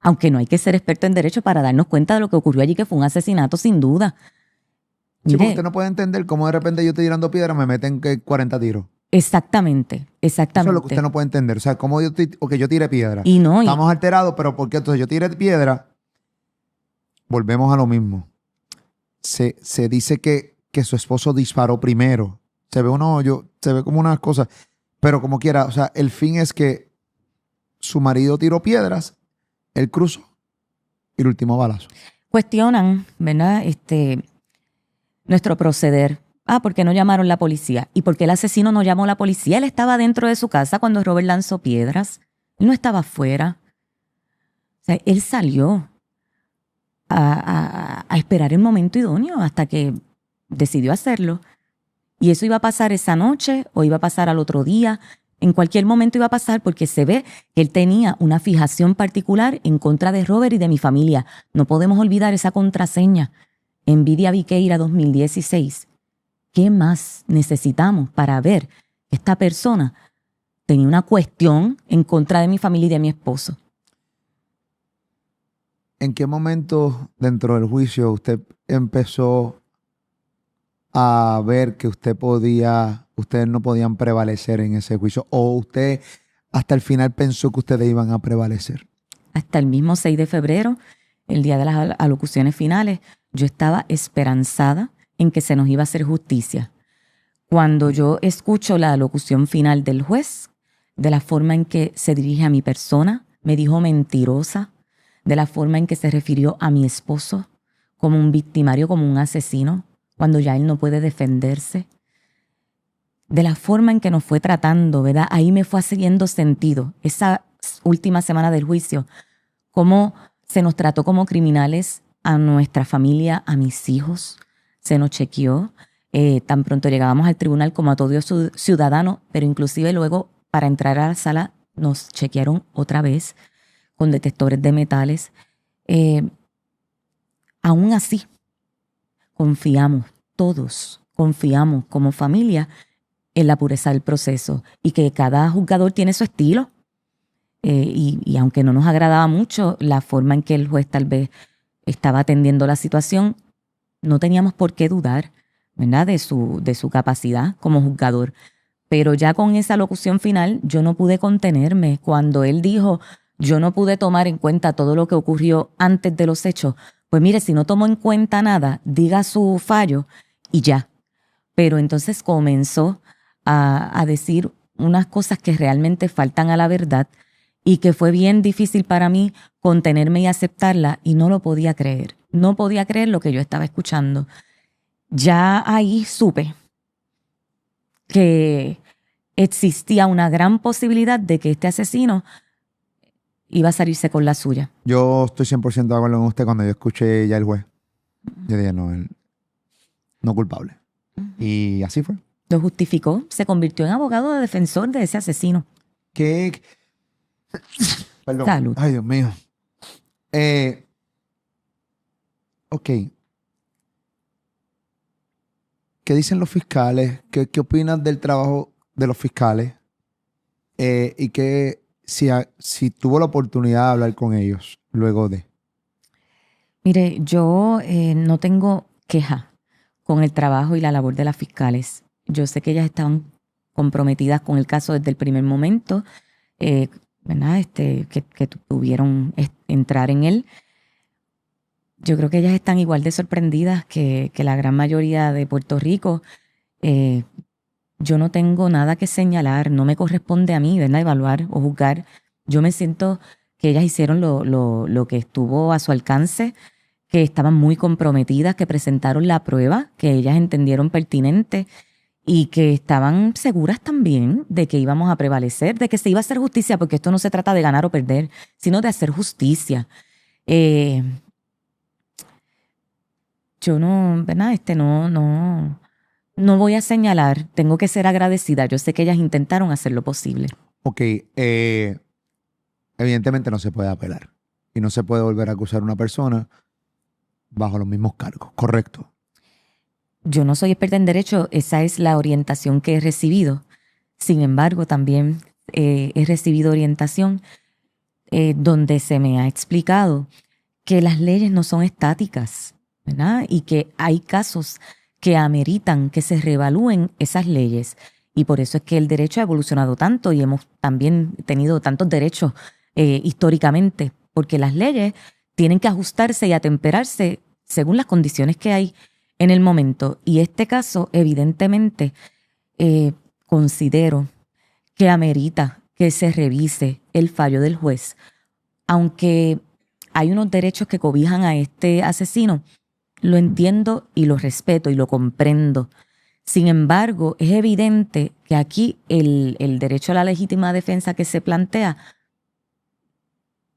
Aunque no hay que ser experto en derecho para darnos cuenta de lo que ocurrió allí, que fue un asesinato sin duda. Sí, porque usted no puede entender cómo de repente yo estoy tirando piedra, me meten 40 tiros. Exactamente. Eso es lo que usted no puede entender. O sea, cómo yo tiré piedra. Y no, estamos alterados, pero ¿por qué? Entonces yo tiré piedra, volvemos a lo mismo. Se dice que su esposo disparó primero. Se ve un hoyo, se ve como unas cosas, pero como quiera, o sea, el fin es que su marido tiró piedras, él cruzó y el último balazo. Cuestionan, ¿verdad? Nuestro proceder. ¿Por qué no llamaron la policía? ¿Y por qué el asesino no llamó a la policía? Él estaba dentro de su casa cuando Robert lanzó piedras. Él no estaba afuera. O sea, él salió a esperar el momento idóneo hasta que decidió hacerlo. Y eso iba a pasar esa noche o iba a pasar al otro día. En cualquier momento iba a pasar porque se ve que él tenía una fijación particular en contra de Robert y de mi familia. No podemos olvidar esa contraseña. Envidia Viqueira 2016. ¿Qué más necesitamos para ver que esta persona tenía una cuestión en contra de mi familia y de mi esposo? ¿En qué momento dentro del juicio usted empezó a ver que ustedes no podían prevalecer en ese juicio? ¿O usted hasta el final pensó que ustedes iban a prevalecer? Hasta el mismo 6 de febrero, el día de las alocuciones finales, yo estaba esperanzada en que se nos iba a hacer justicia. Cuando yo escucho la alocución final del juez, de la forma en que se dirige a mi persona, me dijo mentirosa, de la forma en que se refirió a mi esposo como un victimario, como un asesino, cuando ya él no puede defenderse, de la forma en que nos fue tratando, ¿verdad? Ahí me fue haciendo sentido. Esa última semana del juicio, cómo se nos trató como criminales a nuestra familia, a mis hijos. Se nos chequeó, tan pronto llegábamos al tribunal como a todo ciudadano, pero inclusive luego para entrar a la sala nos chequearon otra vez con detectores de metales. Aún así, todos confiamos como familia en la pureza del proceso y que cada juzgador tiene su estilo. Y aunque no nos agradaba mucho la forma en que el juez tal vez estaba atendiendo la situación, no teníamos por qué dudar, ¿verdad?, de su capacidad como juzgador. Pero ya con esa locución final, yo no pude contenerme. Cuando él dijo, yo no pude tomar en cuenta todo lo que ocurrió antes de los hechos, pues mire, si no tomó en cuenta nada, diga su fallo y ya. Pero entonces comenzó a decir unas cosas que realmente faltan a la verdad y que fue bien difícil para mí contenerme y aceptarla, y no lo podía creer. No podía creer lo que yo estaba escuchando. Ya ahí supe que existía una gran posibilidad de que este asesino iba a salirse con la suya. Yo estoy 100% de acuerdo con usted. Cuando yo escuché ya el juez, yo dije, no, él no culpable. Y así fue. Lo justificó, se convirtió en abogado de defensor de ese asesino. ¿Qué? Perdón. Salud. Ay, Dios mío. Ok. ¿Qué dicen los fiscales? ¿Qué opinas del trabajo de los fiscales? Y que si tuvo la oportunidad de hablar con ellos luego de. Mire, yo no tengo queja con el trabajo y la labor de las fiscales. Yo sé que ellas estaban comprometidas con el caso desde el primer momento, ¿verdad? Que tuvieron entrar en él. Yo creo que ellas están igual de sorprendidas que la gran mayoría de Puerto Rico. Yo no tengo nada que señalar, no me corresponde a mí, ¿verdad?, evaluar o juzgar. Yo me siento que ellas hicieron lo que estuvo a su alcance, que estaban muy comprometidas, que presentaron la prueba, que ellas entendieron pertinente y que estaban seguras también de que íbamos a prevalecer, de que se iba a hacer justicia, porque esto no se trata de ganar o perder, sino de hacer justicia. Yo no, ¿verdad? No voy a señalar, tengo que ser agradecida. Yo sé que ellas intentaron hacer lo posible. Ok, evidentemente no se puede apelar y no se puede volver a acusar a una persona bajo los mismos cargos, ¿correcto? Yo no soy experta en derecho, esa es la orientación que he recibido. Sin embargo, también he recibido orientación donde se me ha explicado que las leyes no son estáticas, ¿verdad? Y que hay casos que ameritan que se reevalúen esas leyes. Y por eso es que el derecho ha evolucionado tanto y hemos también tenido tantos derechos históricamente, porque las leyes tienen que ajustarse y atemperarse según las condiciones que hay en el momento. Y este caso, evidentemente, considero que amerita que se revise el fallo del juez. Aunque hay unos derechos que cobijan a este asesino, lo entiendo y lo respeto y lo comprendo. Sin embargo, es evidente que aquí el derecho a la legítima defensa que se plantea,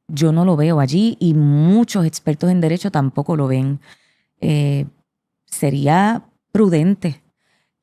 yo no lo veo allí y muchos expertos en derecho tampoco lo ven. Sería prudente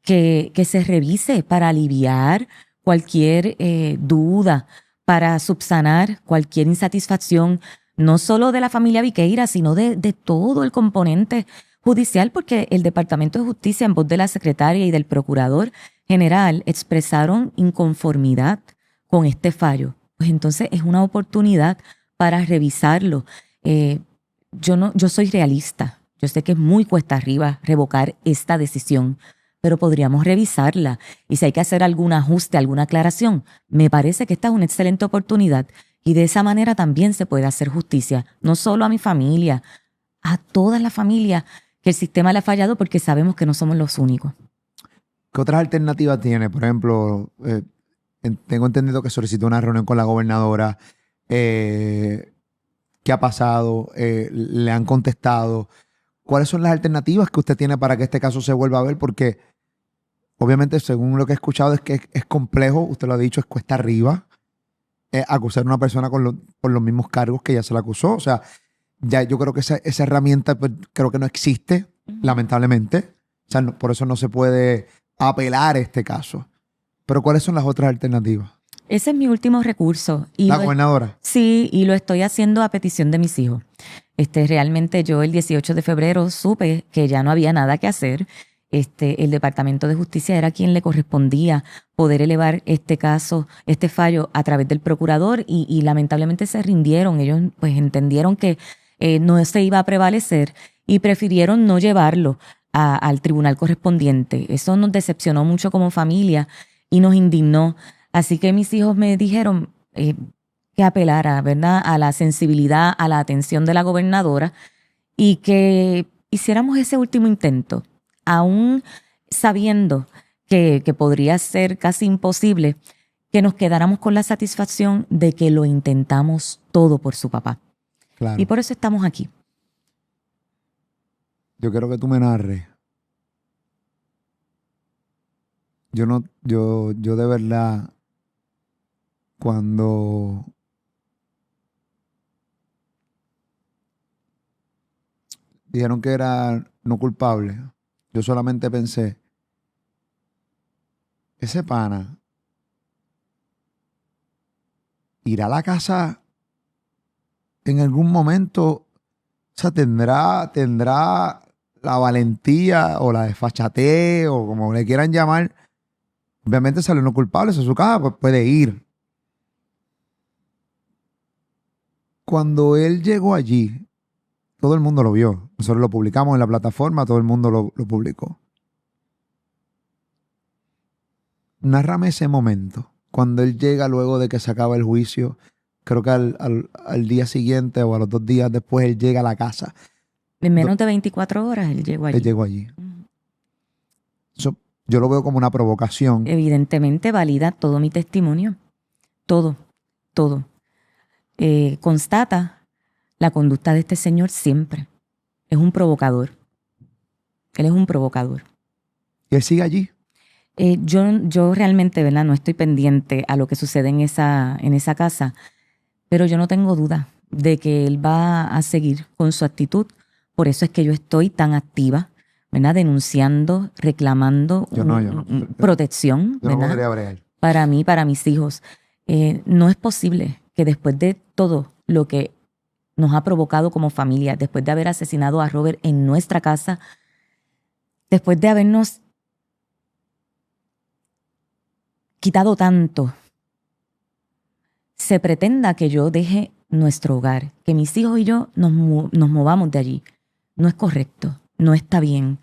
que se revise para aliviar cualquier duda, para subsanar cualquier insatisfacción, no solo de la familia Viqueira, sino de todo el componente judicial, porque el Departamento de Justicia, en voz de la secretaria y del Procurador General, expresaron inconformidad con este fallo. Pues entonces es una oportunidad para revisarlo. Yo soy realista. Yo sé que es muy cuesta arriba revocar esta decisión, pero podríamos revisarla. Y si hay que hacer algún ajuste, alguna aclaración, me parece que esta es una excelente oportunidad. Y de esa manera también se puede hacer justicia, no solo a mi familia, a toda la familia que el sistema le ha fallado, porque sabemos que no somos los únicos. ¿Qué otras alternativas tiene? Por ejemplo, tengo entendido que solicitó una reunión con la gobernadora. ¿Qué ha pasado? ¿Le han contestado? ¿Cuáles son las alternativas que usted tiene para que este caso se vuelva a ver? Porque obviamente, según lo que he escuchado, es que es complejo, usted lo ha dicho, es cuesta arriba acusar a una persona por los mismos cargos que ya se le acusó. O sea, ya yo creo que esa herramienta pues, creo que no existe, lamentablemente. O sea, por eso no se puede apelar este caso. Pero ¿cuáles son las otras alternativas? Ese es mi último recurso. ¿La gobernadora? Sí, y lo estoy haciendo a petición de mis hijos. Realmente yo el 18 de febrero supe que ya no había nada que hacer. El Departamento de Justicia era quien le correspondía poder elevar este caso, este fallo a través del procurador y lamentablemente se rindieron. Ellos pues entendieron que no se iba a prevalecer y prefirieron no llevarlo al tribunal correspondiente. Eso nos decepcionó mucho como familia y nos indignó. Así que mis hijos me dijeron que apelara, ¿verdad?, a la sensibilidad, a la atención de la gobernadora y que hiciéramos ese último intento. Aún sabiendo que podría ser casi imposible, que nos quedáramos con la satisfacción de que lo intentamos todo por su papá. Claro. Y por eso estamos aquí. Yo quiero que tú me narres. Yo de verdad, cuando dijeron que era no culpable, yo solamente pensé, ese pana irá a la casa en algún momento, o sea, tendrá la valentía o la desfachatez o como le quieran llamar. Obviamente sale no culpable, es su casa, pues puede ir. Cuando él llegó allí, todo el mundo lo vio. Nosotros lo publicamos en la plataforma, todo el mundo lo publicó. Nárrame ese momento, cuando él llega luego de que se acaba el juicio. Creo que al día siguiente o a los 2 días después él llega a la casa. En menos de 24 horas él llegó allí. Él llegó allí. Eso, yo lo veo como una provocación. Evidentemente valida todo mi testimonio. Todo. Constata la conducta de este señor siempre. Es un provocador. Él es un provocador. ¿Y él sigue allí? Yo realmente, ¿verdad? No estoy pendiente a lo que sucede en esa casa, pero yo no tengo duda de que él va a seguir con su actitud. Por eso es que yo estoy tan activa, ¿verdad? Denunciando, reclamando protección, yo no ¿verdad? podría bregar. Para mí, para mis hijos. No es posible que después de todo lo que nos ha provocado como familia, después de haber asesinado a Robert en nuestra casa, después de habernos quitado tanto, se pretenda que yo deje nuestro hogar, que mis hijos y yo nos movamos de allí. No es correcto, no está bien.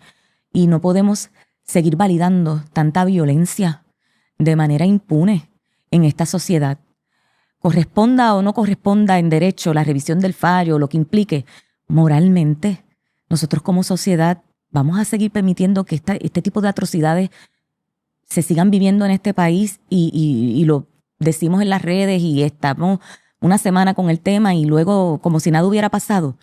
Y no podemos seguir validando tanta violencia de manera impune en esta sociedad. Corresponda o no corresponda en derecho la revisión del fallo, lo que implique, moralmente, nosotros como sociedad vamos a seguir permitiendo que este tipo de atrocidades se sigan viviendo en este país y lo decimos en las redes y estamos una semana con el tema y luego como si nada hubiera pasado.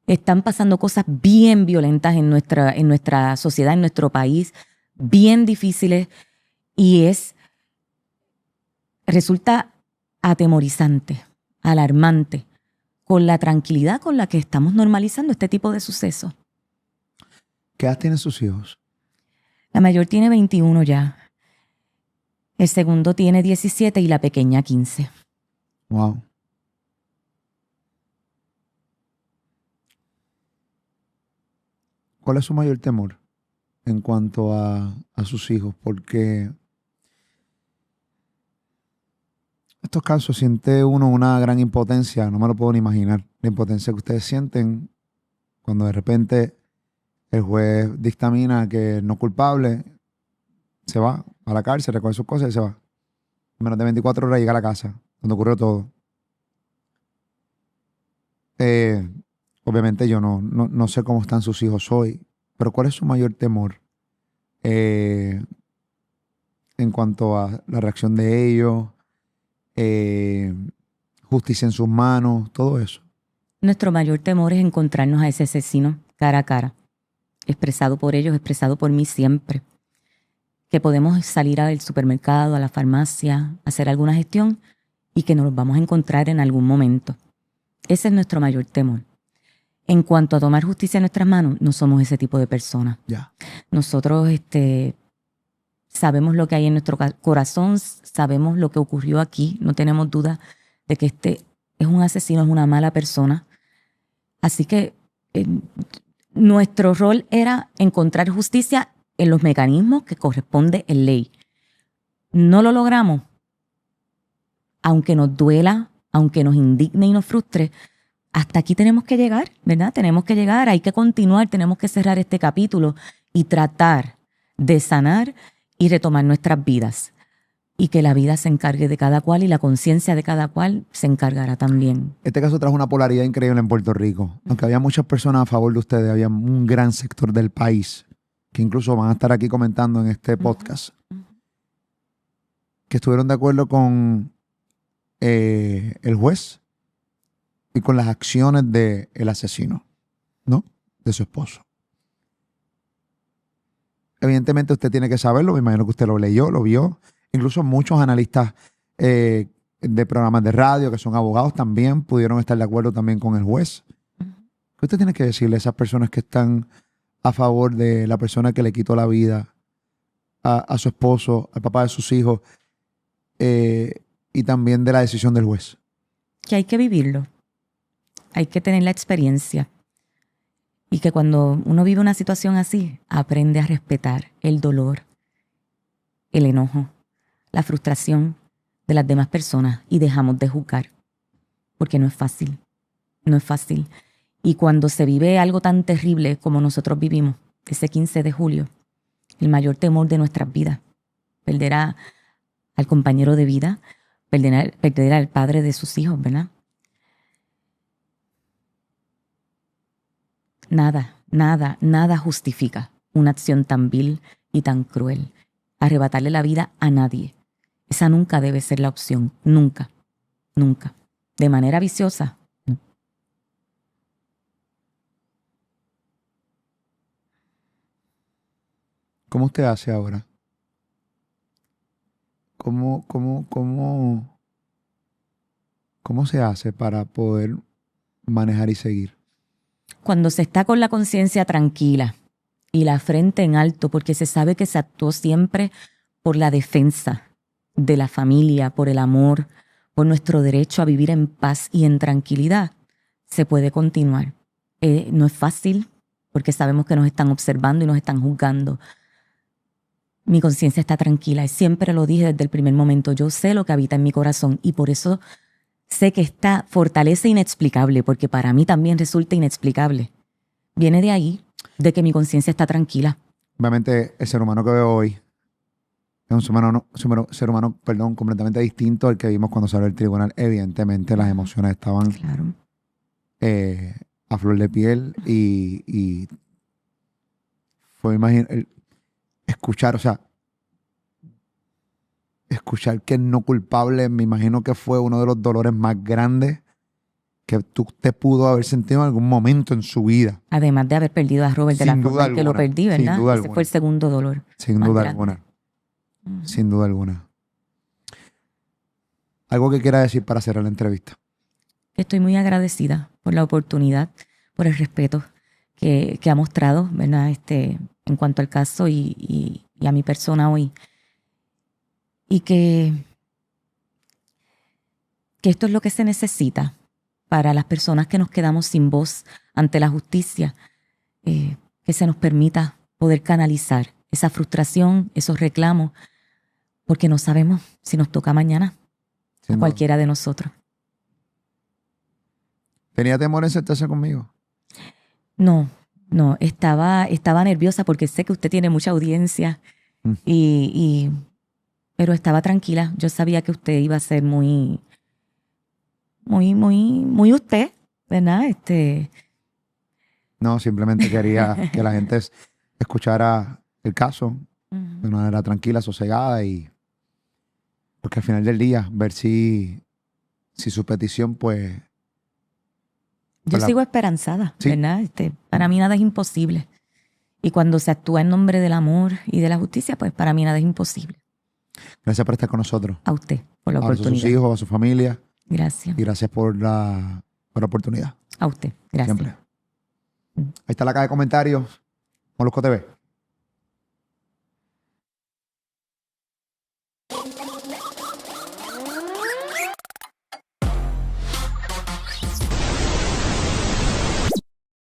Están pasando cosas bien violentas en nuestra sociedad, en nuestro país, bien difíciles y resulta atemorizante, alarmante, con la tranquilidad con la que estamos normalizando este tipo de sucesos. ¿Qué edad tienen sus hijos? La mayor tiene 21 ya. El segundo tiene 17 y la pequeña 15. Wow. ¿Cuál es su mayor temor en cuanto a sus hijos? Porque estos casos siente uno una gran impotencia, no me lo puedo ni imaginar. La impotencia que ustedes sienten cuando de repente el juez dictamina que no es culpable, se va a la cárcel, recoge sus cosas y se va. En menos de 24 horas llega a la casa, donde ocurrió todo. Obviamente yo no sé cómo están sus hijos hoy, pero ¿cuál es su mayor temor en cuanto a la reacción de ellos, justicia en sus manos, todo eso? Nuestro mayor temor es encontrarnos a ese asesino cara a cara, expresado por ellos, expresado por mí siempre. Que podemos salir al supermercado, a la farmacia, hacer alguna gestión y que nos los vamos a encontrar en algún momento. Ese es nuestro mayor temor. En cuanto a tomar justicia en nuestras manos, no somos ese tipo de personas. Ya. Nosotros sabemos lo que hay en nuestro corazón, sabemos lo que ocurrió aquí, no tenemos duda de que es un asesino, es una mala persona. Así que nuestro rol era encontrar justicia en los mecanismos que corresponde en ley. No lo logramos, aunque nos duela, aunque nos indigne y nos frustre, hasta aquí tenemos que llegar, ¿verdad? Tenemos que llegar, hay que continuar, tenemos que cerrar este capítulo y tratar de sanar y retomar nuestras vidas. Y que la vida se encargue de cada cual y la conciencia de cada cual se encargará también. Este caso trajo una polaridad increíble en Puerto Rico. Aunque había muchas personas a favor de ustedes, había un gran sector del país que incluso van a estar aquí comentando en este podcast, que estuvieron de acuerdo con el juez y con las acciones del asesino, ¿no? De su esposo. Evidentemente usted tiene que saberlo, me imagino que usted lo leyó, lo vio. Incluso muchos analistas de programas de radio que son abogados también pudieron estar de acuerdo también con el juez. ¿Qué usted tiene que decirle a esas personas que están a favor de la persona que le quitó la vida a su esposo, al papá de sus hijos, y también de la decisión del juez? Que hay que vivirlo, hay que tener la experiencia y que cuando uno vive una situación así, aprende a respetar el dolor, el enojo, la frustración de las demás personas y dejamos de juzgar, porque no es fácil, no es fácil. Y cuando se vive algo tan terrible como nosotros vivimos, ese 15 de julio, el mayor temor de nuestras vidas, perder al compañero de vida, perder al padre de sus hijos, ¿verdad? Nada justifica una acción tan vil y tan cruel. Arrebatarle la vida a nadie. Esa nunca debe ser la opción. Nunca. Nunca. De manera viciosa. No. ¿Cómo usted hace ahora? ¿Cómo se hace para poder manejar y seguir? Cuando se está con la conciencia tranquila y la frente en alto, porque se sabe que se actuó siempre por la defensa de la familia, por el amor, por nuestro derecho a vivir en paz y en tranquilidad, se puede continuar. No es fácil, porque sabemos que nos están observando y nos están juzgando. Mi conciencia está tranquila y siempre lo dije desde el primer momento. Yo sé lo que habita en mi corazón y por eso sé que esta fortaleza inexplicable, porque para mí también resulta inexplicable, viene de ahí, de que mi conciencia está tranquila. Obviamente el ser humano que veo hoy es un ser humano, completamente distinto al que vimos cuando salió del tribunal. Evidentemente las emociones estaban a flor de piel y fue escuchar que es no culpable, me imagino que fue uno de los dolores más grandes que usted pudo haber sentido en algún momento en su vida. Además de haber perdido a Robert de la forma en que lo perdí, ¿verdad? Ese fue el segundo dolor. Sin duda alguna. Sin duda alguna. ¿Algo que quiera decir para cerrar la entrevista? Estoy muy agradecida por la oportunidad, por el respeto que ha mostrado, ¿verdad? En cuanto al caso y a mi persona hoy. Y que esto es lo que se necesita para las personas que nos quedamos sin voz ante la justicia, que se nos permita poder canalizar esa frustración, esos reclamos, porque no sabemos si nos toca mañana a cualquiera de nosotros. ¿Tenía temor en sentarse conmigo? No, estaba nerviosa porque sé que usted tiene mucha audiencia pero estaba tranquila. Yo sabía que usted iba a ser muy usted, ¿verdad? No, simplemente quería que la gente escuchara el caso de una manera tranquila, sosegada y porque al final del día ver si su petición pues yo sigo esperanzada, ¿verdad? Para mí nada es imposible. Y cuando se actúa en nombre del amor y de la justicia, pues para mí nada es imposible. Gracias por estar con nosotros. A usted, por la oportunidad. A sus hijos, a su familia. Gracias. Y gracias por la oportunidad. A usted, gracias. Siempre. Ahí está la caja de comentarios. Molusco TV.